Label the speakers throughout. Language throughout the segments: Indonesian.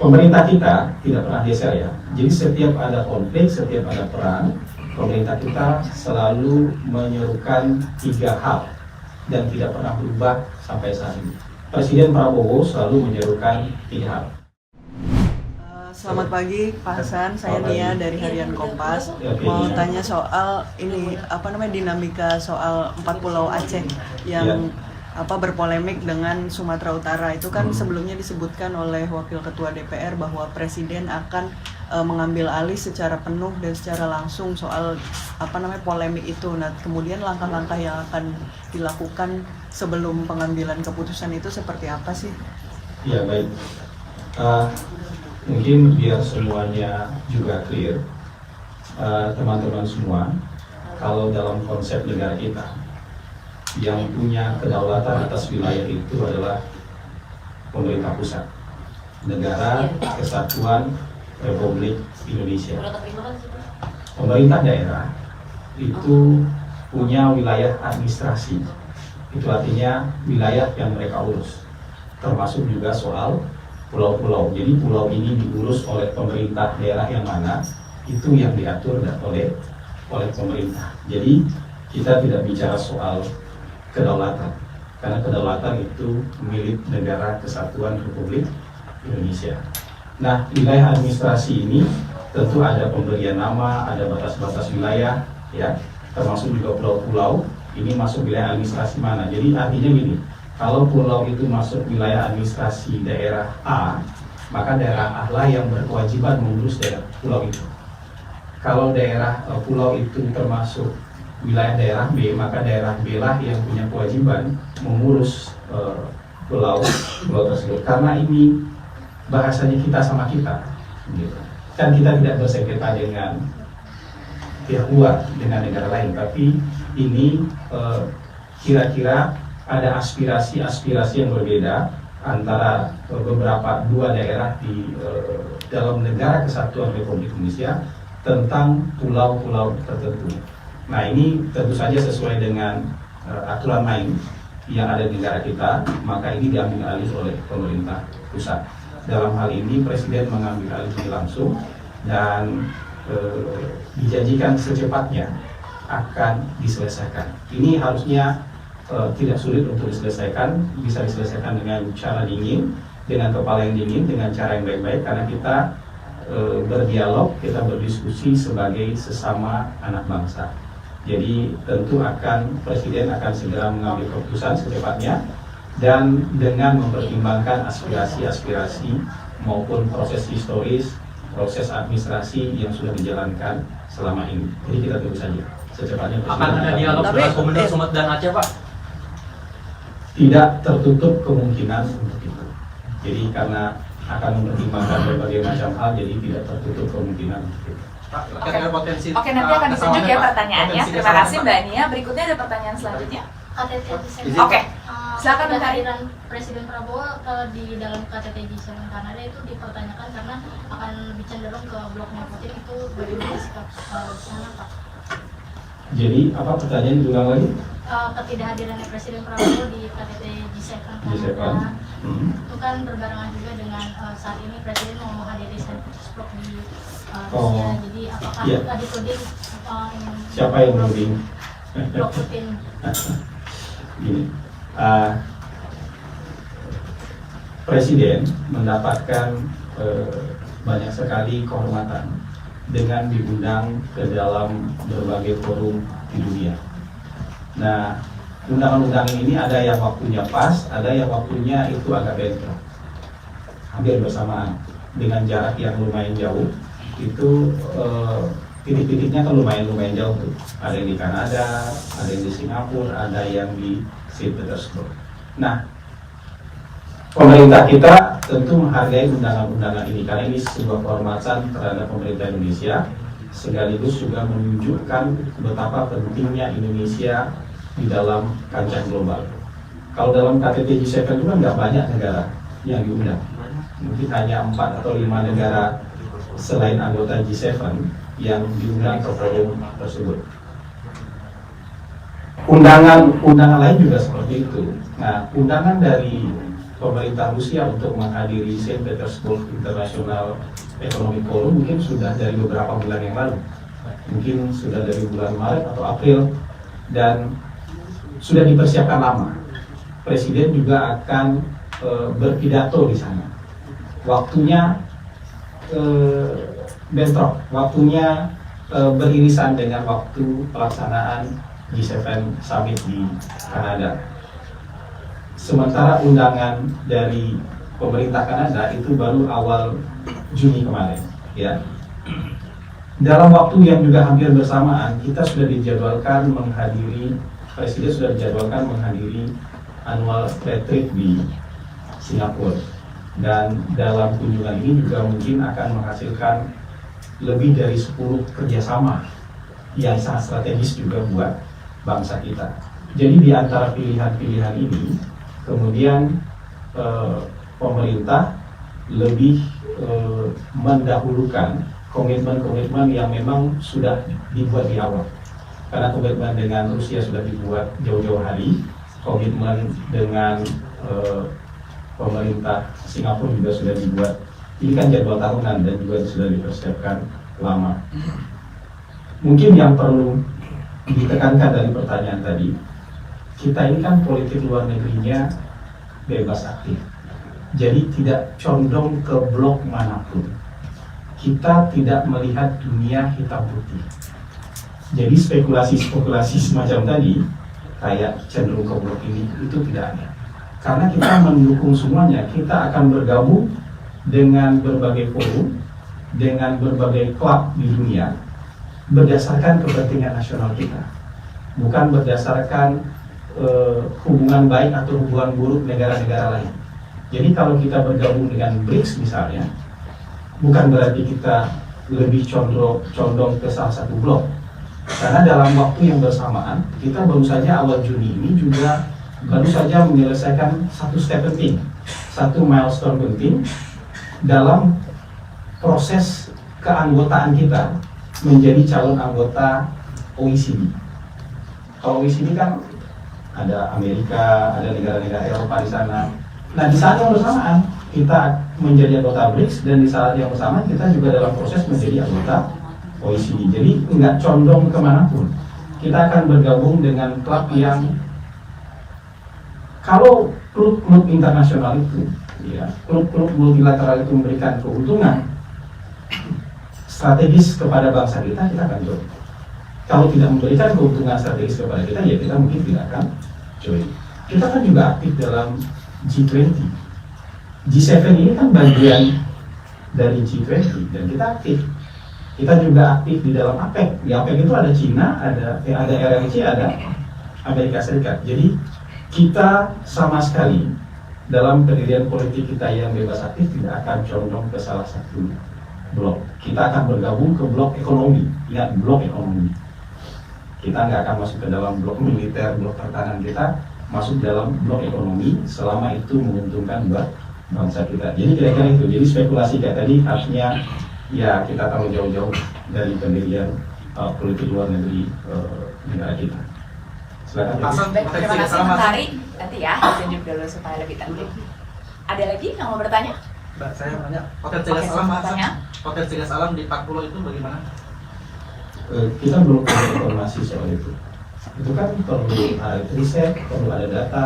Speaker 1: pemerintah kita tidak pernah geser ya. Jadi setiap ada konflik, setiap ada perang, pemerintah kita selalu menyerukan 3 hal dan tidak pernah berubah sampai saat ini. Presiden Prabowo selalu menyerukan 3 hal.
Speaker 2: Selamat pagi Pak Hasan, saya Nia dari Harian Kompas. Mau tanya soal ini dinamika soal 4 Pulau Aceh yang berpolemik dengan Sumatera Utara. Itu kan sebelumnya disebutkan oleh Wakil Ketua DPR bahwa Presiden akan mengambil alih secara penuh dan secara langsung soal polemik itu. Nah, kemudian langkah-langkah yang akan dilakukan sebelum pengambilan keputusan itu seperti apa sih?
Speaker 1: Ya baik. Mungkin biar semuanya juga clear, teman-teman semua, kalau dalam konsep negara kita, yang punya kedaulatan atas wilayah itu adalah pemerintah pusat, Negara Kesatuan Republik Indonesia. Pemerintah daerah itu punya wilayah administrasi, itu artinya wilayah yang mereka urus, termasuk juga soal pulau-pulau. Jadi pulau ini diurus oleh pemerintah daerah yang mana, itu yang diatur oleh pemerintah. Jadi kita tidak bicara soal kedaulatan, karena kedaulatan itu milik Negara Kesatuan Republik Indonesia. Nah, wilayah administrasi ini tentu ada pemberian nama, ada batas-batas wilayah, ya, termasuk juga pulau-pulau. Ini masuk wilayah administrasi mana? Jadi artinya gini, kalau pulau itu masuk wilayah administrasi daerah A, maka daerah A lah yang berkewajiban mengurus daerah pulau itu. Kalau daerah pulau itu termasuk wilayah daerah B, maka daerah B lah yang punya kewajiban mengurus pulau tersebut. Karena ini bahasanya kita sama kita, gitu. Kan kita tidak bersengketa dengan pihak luar, dengan negara lain, tapi ini kira-kira ada aspirasi-aspirasi yang berbeda antara beberapa 2 daerah di dalam Negara Kesatuan Republik Indonesia tentang pulau-pulau tertentu. Nah, ini tentu saja sesuai dengan aturan main yang ada di negara kita, maka ini diambil alih oleh pemerintah pusat. Dalam hal ini Presiden mengambil alih langsung dan dijanjikan secepatnya akan diselesaikan. Ini harusnya tidak sulit untuk diselesaikan, bisa diselesaikan dengan cara dingin, dengan kepala yang dingin, dengan cara yang baik-baik, karena kita berdialog, kita berdiskusi sebagai sesama anak bangsa. Jadi tentu Presiden akan segera mengambil keputusan secepatnya dan dengan mempertimbangkan aspirasi-aspirasi maupun proses historis, proses administrasi yang sudah dijalankan selama ini. Jadi kita tunggu saja secepatnya.
Speaker 3: Akan ada dialog dengan Gubernur Sumatera dan Aceh, Pak?
Speaker 1: Tidak tertutup kemungkinan untuk itu. Jadi karena akan mempertimbangkan berbagai macam hal, jadi tidak tertutup kemungkinan untuk itu.
Speaker 4: Oke, nanti akan ditunjuk ya pertanyaannya. Terima kasih Mbak Nia. Berikutnya ada pertanyaan selanjutnya. Oke, silakan
Speaker 5: kehadiran Presiden Prabowo di dalam KTT G7 Kanada itu dipertanyakan karena akan lebih cenderung ke bloknya Putin. Itu bagaimana sikap sana, Pak?
Speaker 1: Jadi apa pertanyaan diulang lagi?
Speaker 5: Ketidakhadiran Presiden Prabowo di KTT G7 Kanada itu kan berbarengan juga dengan saat ini Presiden mau menghadiri Sensus Blok di Rusia. Jadi apakah dituding
Speaker 1: siapa yang menuding?
Speaker 5: Blok Putin?
Speaker 1: Gini, Presiden mendapatkan banyak sekali kehormatan dengan diundang ke dalam berbagai forum di dunia. Nah, undangan-undangan ini ada yang waktunya pas, ada yang waktunya itu agak bentrok, hampir bersamaan dengan jarak yang lumayan jauh. Itu titik-titiknya kan lumayan jauh tuh. Ada yang di Kanada, ada yang di Singapura, ada yang di Saint Petersburg. Nah, pemerintah kita tentu menghargai undangan-undangan ini karena ini sebuah kehormatan terhadap pemerintah Indonesia, sekaligus juga menunjukkan betapa pentingnya Indonesia di dalam kancah global. Kalau dalam KTT G7 juga nggak banyak negara yang diundang, mungkin hanya 4 atau 5 negara selain anggota G7 yang diundang ke forum tersebut. Undangan lain juga seperti itu. Nah, undangan dari pemerintah Rusia untuk menghadiri Saint Petersburg International Economic Forum mungkin sudah dari beberapa bulan yang lalu, mungkin sudah dari bulan Maret atau April, dan sudah dipersiapkan lama. Presiden juga akan berpidato di sana. Waktunya bentrok, waktunya beririsan dengan waktu pelaksanaan G7 Summit di Kanada. Sementara undangan dari pemerintah Kanada itu baru awal Juni kemarin, ya. Dalam waktu yang juga hampir bersamaan, kita sudah dijadwalkan menghadiri, Presiden sudah dijadwalkan menghadiri annual retreat di Singapura. Dan dalam kunjungan ini juga mungkin akan menghasilkan lebih dari 10 kerjasama yang sangat strategis juga buat bangsa kita. Jadi di antara pilihan-pilihan ini, kemudian pemerintah lebih mendahulukan komitmen-komitmen yang memang sudah dibuat di awal. Karena komitmen dengan Rusia sudah dibuat jauh-jauh hari, komitmen dengan pemerintah Singapura juga sudah dibuat. Ini kan jadwal tahunan dan juga sudah dipersiapkan lama. Mungkin yang perlu ditekankan dari pertanyaan tadi, kita ini kan politik luar negerinya bebas aktif. Jadi tidak condong ke blok manapun. Kita tidak melihat dunia hitam putih. Jadi spekulasi-spekulasi semacam tadi, kayak cenderung ke blok ini, itu tidak ada. Karena kita mendukung semuanya, kita akan bergabung dengan berbagai forum, dengan berbagai klub di dunia, berdasarkan kepentingan nasional kita. Bukan berdasarkan hubungan baik atau hubungan buruk negara-negara lain. Jadi kalau kita bergabung dengan BRICS misalnya, bukan berarti kita lebih condong ke salah satu blok. Karena dalam waktu yang bersamaan, kita baru saja awal Juni ini juga baru saja menyelesaikan satu step penting, satu milestone penting dalam proses keanggotaan kita menjadi calon anggota OECD. Kalau OECD kan ada Amerika, ada negara-negara Eropa di sana. Nah, di saat yang bersamaan kita menjadi anggota BRICS, dan di saat yang bersamaan kita juga dalam proses menjadi anggota OECD. Jadi nggak condong kemanapun. Kita akan bergabung dengan klub yang, kalau klub-klub internasional itu, ya, klub-klub multilateral itu memberikan keuntungan strategis kepada bangsa kita akan join. Kalau tidak memberikan keuntungan strategis kepada kita, ya kita mungkin tidak akan join. Kita kan juga aktif dalam G20. G7 ini kan bagian dari G20 dan kita aktif. Kita juga aktif di dalam APEC. Di APEC itu ada Cina, ada RRC, ada Amerika Serikat. Jadi kita sama sekali dalam pendirian politik kita yang bebas aktif tidak akan condong ke salah satu blok. Kita akan bergabung ke blok ekonomi. Ingat, blok ekonomi. Kita nggak akan masuk ke dalam blok militer, blok pertahanan. Kita masuk dalam blok ekonomi selama itu menguntungkan buat bangsa kita. Jadi kira-kira itu. Jadi spekulasi kayak tadi harusnya ya kita tahu jauh-jauh dari pendirian politik luar negeri negara kita. Silakan.
Speaker 4: Baik, terima kasih Mas Hari. Nanti ya, tunjuk dulu supaya lebih tertib. Ada lagi yang mau bertanya?
Speaker 6: Mbak, saya mau tanya, potensi gas alam di 40 itu bagaimana?
Speaker 1: Kita belum punya informasi soal itu. Itu kan perlu ada riset, perlu ada data.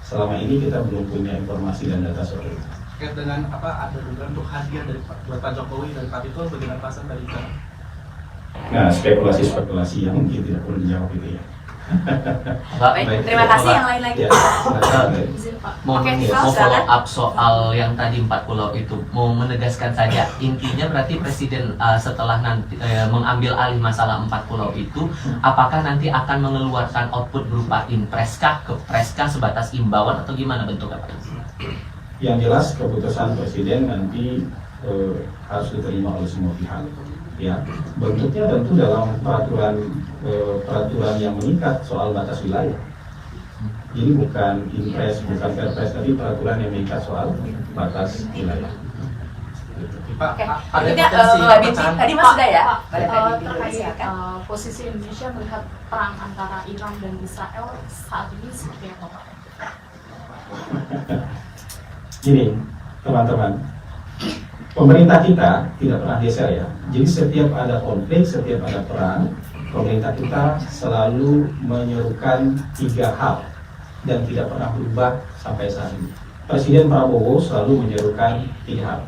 Speaker 1: Selama ini kita belum punya informasi dan data soal itu.
Speaker 6: Terkait dengan ada dugaan untuk hadiah dari Pak Jokowi dan Pak Tito, bagaimana pasan tadi?
Speaker 1: Nah, spekulasi yang mungkin tidak perlu dijawab itu ya.
Speaker 4: Baik, terima kasih. Yang lain lagi.
Speaker 1: Ya,
Speaker 3: Mau follow up soal yang tadi 4 pulau itu, mau menegaskan saja intinya berarti Presiden setelah nanti mengambil alih masalah 4 pulau itu, apakah nanti akan mengeluarkan output berupa impreskah, kepreskah sebatas imbauan atau gimana bentuknya Pak?
Speaker 1: Yang jelas keputusan Presiden nanti harus diterima oleh semua pihak. Ya, bentuknya tentu dalam peraturan yang mengikat soal batas wilayah. Jadi bukan impres, bukan perpres, tapi peraturan yang mengikat soal batas wilayah.
Speaker 6: Pak,
Speaker 4: Oke,
Speaker 6: ada
Speaker 4: berikutnya
Speaker 6: potensi
Speaker 4: Mbak Binti,
Speaker 6: pecahan.
Speaker 4: tadi Mas sudah ya? Pada
Speaker 7: Terkait
Speaker 4: tadi dulu, silakan.
Speaker 7: posisi Indonesia melihat perang antara Iran dan Israel saat ini seperti apa Pak?
Speaker 1: Gini, teman-teman, pemerintah kita tidak pernah geser ya. Jadi setiap ada konflik, setiap ada perang, pemerintah kita selalu menyerukan 3 hal dan tidak pernah berubah sampai saat ini. Presiden Prabowo selalu menyerukan 3 hal.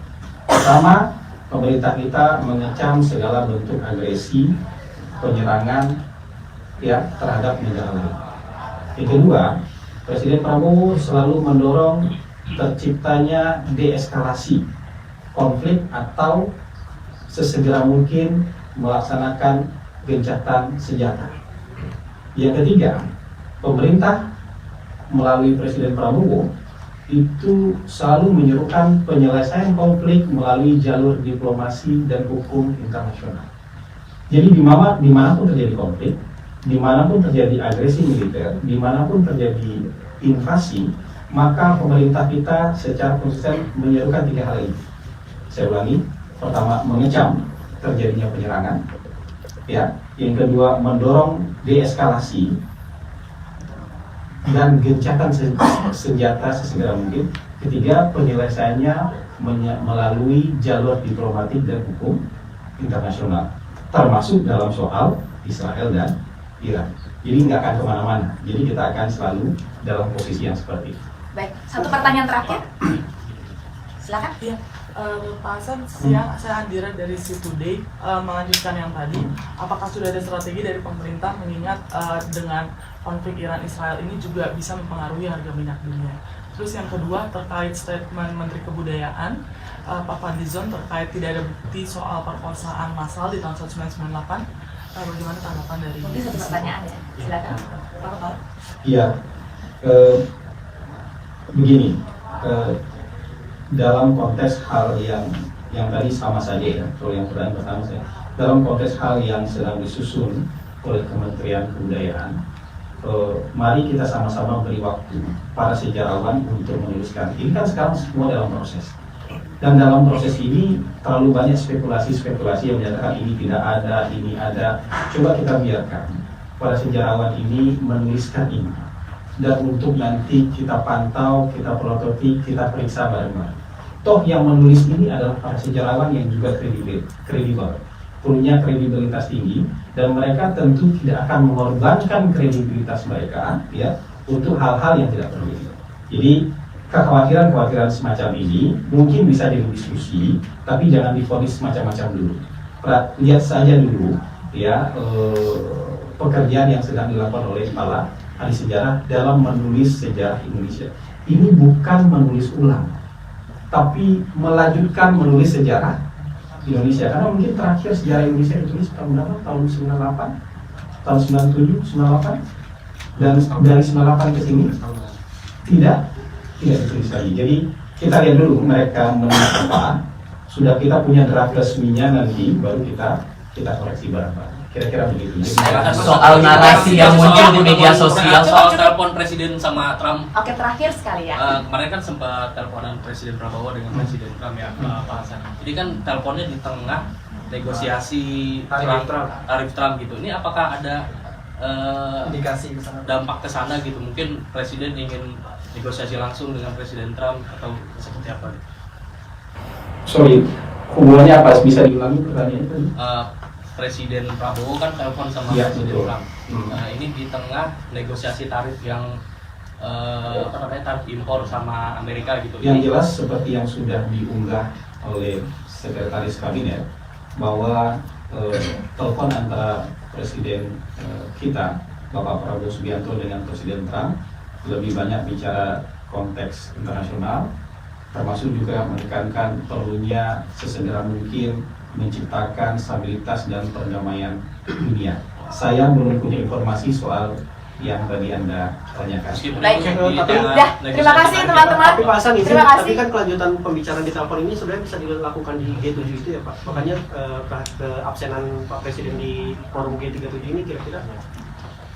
Speaker 1: Pertama, pemerintah kita mengecam segala bentuk agresi, penyerangan ya terhadap negara lain. Yang kedua, Presiden Prabowo selalu mendorong terciptanya deeskalasi konflik atau sesegera mungkin melaksanakan gencatan senjata. Yang ketiga, pemerintah melalui Presiden Prabowo itu selalu menyerukan penyelesaian konflik melalui jalur diplomasi dan hukum internasional. Jadi dimanapun terjadi konflik, dimanapun terjadi agresi militer, dimanapun terjadi invasi, maka pemerintah kita secara konsisten menyerukan 3 hal ini. Saya ulangi, pertama mengecam terjadinya penyerangan, ya. Yang kedua mendorong deeskalasi dan gencatan senjata sesegera mungkin. Ketiga, penyelesaiannya melalui jalur diplomatik dan hukum internasional, termasuk dalam soal Israel dan Iran. Jadi nggak akan kemana-mana. Jadi kita akan selalu dalam posisi yang seperti itu.
Speaker 4: Baik, satu pertanyaan terakhir. Silakan.
Speaker 7: Iya, Pak Hasan, siang saya Andira dari Si Today. Melanjutkan yang tadi, apakah sudah ada strategi dari pemerintah mengingat dengan konflik Iran-Israel ini juga bisa mempengaruhi harga minyak dunia? Terus yang kedua, terkait statement Menteri Kebudayaan Pak Fadlizon terkait tidak ada bukti soal perkosaan massal di tahun 1998, bagaimana tanggapan dari?
Speaker 4: Mungkin satu pertanyaan ya, silakan. Pak.
Speaker 1: Iya, begini, dalam konteks hal yang tadi sama saja ya, kalau yang pertama saya, dalam konteks hal yang sedang disusun oleh Kementerian Kebudayaan, mari kita sama-sama beri waktu para sejarawan untuk menuliskan. Ini kan sekarang semua dalam proses. Dan dalam proses ini terlalu banyak spekulasi-spekulasi yang menyatakan ini tidak ada, ini ada. Coba kita biarkan para sejarawan ini menuliskan ini. Dan untuk nanti kita pantau, kita prototip, kita periksa bareng-bareng. Toh yang menulis ini adalah para sejarawan yang juga kredibel, punya kredibilitas tinggi, dan mereka tentu tidak akan mengorbankan kredibilitas mereka ya untuk hal-hal yang tidak perlu. Jadi kekhawatiran semacam ini mungkin bisa didiskusi, tapi jangan divonis macam-macam dulu. Lihat saja dulu ya pekerjaan yang sedang dilakukan oleh para ahli sejarah dalam menulis sejarah Indonesia. Ini bukan menulis ulang, tapi melanjutkan menulis sejarah Indonesia. Karena mungkin terakhir sejarah Indonesia ditulis tahun berapa? Tahun 98, tahun 97, 98, dan dari 98 ke sini tidak ditulis lagi. Jadi kita lihat dulu mereka menulis apa. Sudah kita punya draft resminya, nanti baru kita koreksi bareng-bareng. Kira-kira begitu.
Speaker 3: Soal narasi yang muncul di media sosial
Speaker 8: soal telepon Presiden sama Trump.
Speaker 4: Oke, terakhir sekali ya.
Speaker 8: Kemarin kan sempat teleponan Presiden Prabowo dengan Presiden Trump ya, Pak Hasan. Jadi kan teleponnya di tengah negosiasi tarif Trump gitu. Ini apakah ada
Speaker 6: indikasi kesana,
Speaker 8: dampak ke sana gitu? Mungkin Presiden ingin negosiasi langsung dengan Presiden Trump atau seperti apa?
Speaker 1: Sorry, hubungannya apa? Bisa diulangi pertanyaannya tadi?
Speaker 8: Presiden Prabowo kan telepon sama
Speaker 1: Ya,
Speaker 8: Presiden
Speaker 1: betul.
Speaker 8: Trump. Ini di tengah negosiasi tarif yang tarif impor sama Amerika gitu.
Speaker 1: Yang jelas seperti yang sudah diunggah oleh Sekretaris Kabinet bahwa telepon antara Presiden kita Bapak Prabowo Subianto dengan Presiden Trump lebih banyak bicara konteks internasional, termasuk juga menekankan perlunya sesegera mungkin menciptakan stabilitas dan perdamaian dunia. Saya belum punya informasi soal yang tadi Anda tanyakan.
Speaker 4: Baik, terima kasih teman-teman.
Speaker 9: Tapi Pak Hasan,
Speaker 4: Terima kasih.
Speaker 9: tapi kan kelanjutan pembicaraan di telepon ini sebenarnya bisa dilakukan di G7 itu ya Pak. Makanya keabsenan Pak Presiden di forum G37 ini kira-kira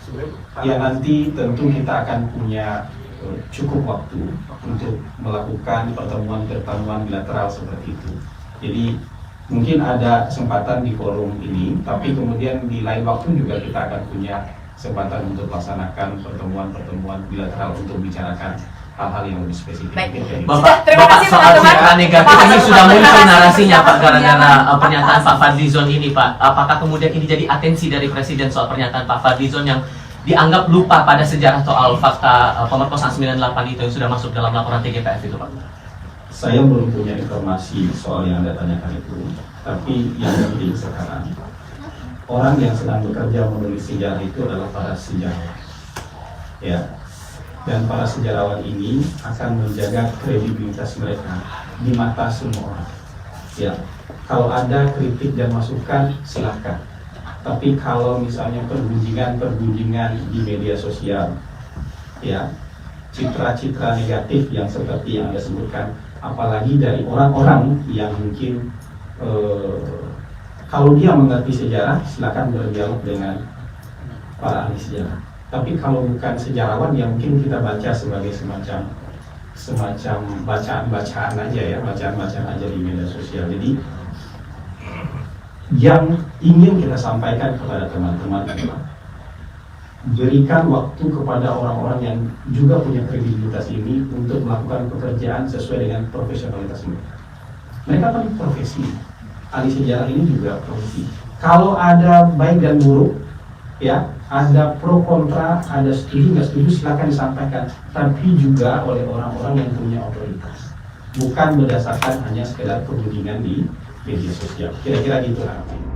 Speaker 9: sebenarnya
Speaker 1: Ya nanti tentu kita akan punya cukup waktu untuk melakukan pertemuan-pertemuan bilateral seperti itu. Jadi mungkin ada kesempatan di forum ini, tapi kemudian di lain waktu juga kita akan punya kesempatan untuk melaksanakan pertemuan-pertemuan bilateral untuk bicarakan hal-hal yang lebih spesifik.
Speaker 4: Baik.
Speaker 3: Bapak,
Speaker 4: Terima
Speaker 3: Bapak
Speaker 4: kasih,
Speaker 3: soal
Speaker 4: teman-teman.
Speaker 3: citra negatif
Speaker 4: Terima
Speaker 3: ini
Speaker 4: kasih,
Speaker 3: sudah
Speaker 4: teman-teman.
Speaker 3: muncul
Speaker 4: Terima kasih,
Speaker 3: narasinya Pak
Speaker 4: teman-teman.
Speaker 3: gara-gara
Speaker 4: Pak
Speaker 3: pernyataan
Speaker 4: Hasan.
Speaker 3: Pak Fadlizon ini Pak. Apakah kemudian ini jadi atensi dari Presiden soal pernyataan Pak Fadlizon yang dianggap lupa pada sejarah soal fakta pemerkosaan 98 itu yang sudah masuk dalam laporan TGPF itu Pak?
Speaker 1: Saya belum punya informasi soal yang Anda tanyakan itu, tapi yang penting sekarang orang yang sedang bekerja menulis sejarah itu adalah para sejarawan, ya. Dan para sejarawan ini akan menjaga kredibilitas mereka di mata semua orang. Ya, kalau ada kritik dan masukan silahkan. Tapi kalau misalnya pergunjingan di media sosial, ya, citra-citra negatif yang seperti yang Anda sebutkan, apalagi dari orang-orang yang mungkin kalau dia mengerti sejarah, silakan berdialog dengan para ahli sejarah. Tapi kalau bukan sejarawan, yang mungkin kita baca sebagai semacam bacaan-bacaan aja ya, bacaan-bacaan aja di media sosial. Jadi yang ingin kita sampaikan kepada teman-teman adalah berikan waktu kepada orang-orang yang juga punya kredibilitas ini untuk melakukan pekerjaan sesuai dengan profesionalitas mereka. Mereka kan profesi, ahli sejarah ini juga profesi. Kalau ada baik dan buruk, ya, ada pro kontra, ada setuju nggak setuju, silakan disampaikan, tapi juga oleh orang-orang yang punya otoritas, bukan berdasarkan hanya sekedar perundingan di media sosial. Kira-kira gitu harapannya.